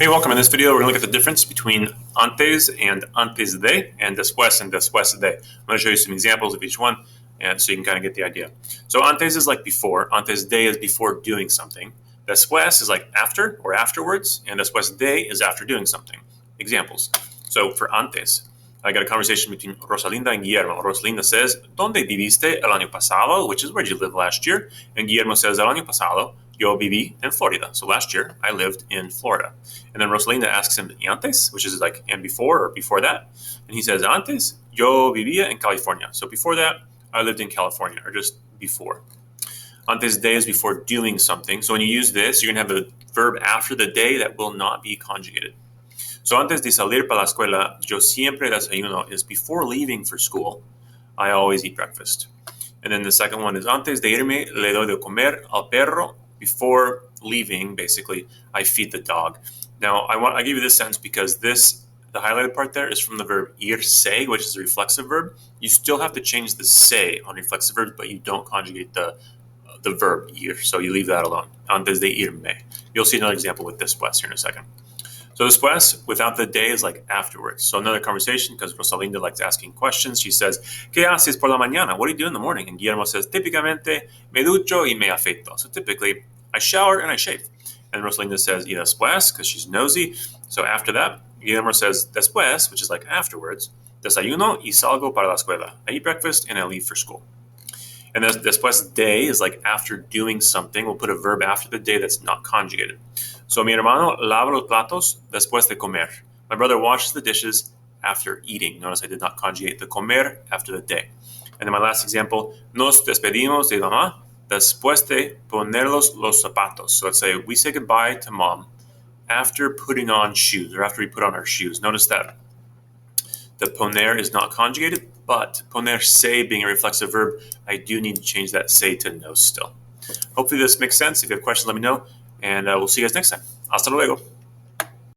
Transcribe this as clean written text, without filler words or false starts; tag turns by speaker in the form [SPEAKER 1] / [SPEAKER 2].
[SPEAKER 1] Hey, welcome. In this video, we're going to look at the difference between antes de, and después de. I'm going to show you some examples of each one, and so you can kind of get the idea. So antes is like before, antes de is before doing something. Después is like after or afterwards, and después de is after doing something. Examples. So for antes, I got a conversation between Rosalinda and Guillermo. Rosalinda says, ¿Dónde viviste el año pasado? Which is where did you live last year? And Guillermo says, el año pasado, yo viví en Florida. So last year, I lived in Florida. And then Rosalinda asks him, ¿y antes? Which is like, and before or before that? And he says, antes, yo vivía en California. So before that, I lived in California, or just before. Antes de is before doing something. So when you use this, you're going to have the verb after the day that will not be conjugated. So antes de salir para la escuela, yo siempre desayuno is before leaving for school, I always eat breakfast. And then the second one is antes de irme, le doy de comer al perro. Before leaving, basically, I feed the dog. Now, I give you this sentence because the highlighted part there is from the verb irse, which is a reflexive verb. You still have to change the se on reflexive verbs, but you don't conjugate the verb ir, so you leave that alone. Antes de irme. You'll see another example with después here in a second. So después, without the de, is like afterwards. So another conversation, because Rosalinda likes asking questions. She says, ¿Qué haces por la mañana? What do you do in the morning? And Guillermo says, típicamente, me ducho y me afeito. So typically, I shower and I shave. And Rosalinda says, y después, because she's nosy. So after that, Guillermo says, después, which is like afterwards, desayuno y salgo para la escuela. I eat breakfast and I leave for school. And then después de is like after doing something. We'll put a verb after the de that's not conjugated. So mi hermano lava los platos después de comer. My brother washes the dishes after eating. Notice I did not conjugate the comer after the de. And then my last example, nos despedimos de mamá después de ponerlos los zapatos. So let's say we say goodbye to mom after putting on shoes, or after we put on our shoes. Notice that the poner is not conjugated, but ponerse being a reflexive verb, I do need to change that se to nos still. Hopefully this makes sense. If you have questions, let me know, and we'll see you guys next time. Hasta luego.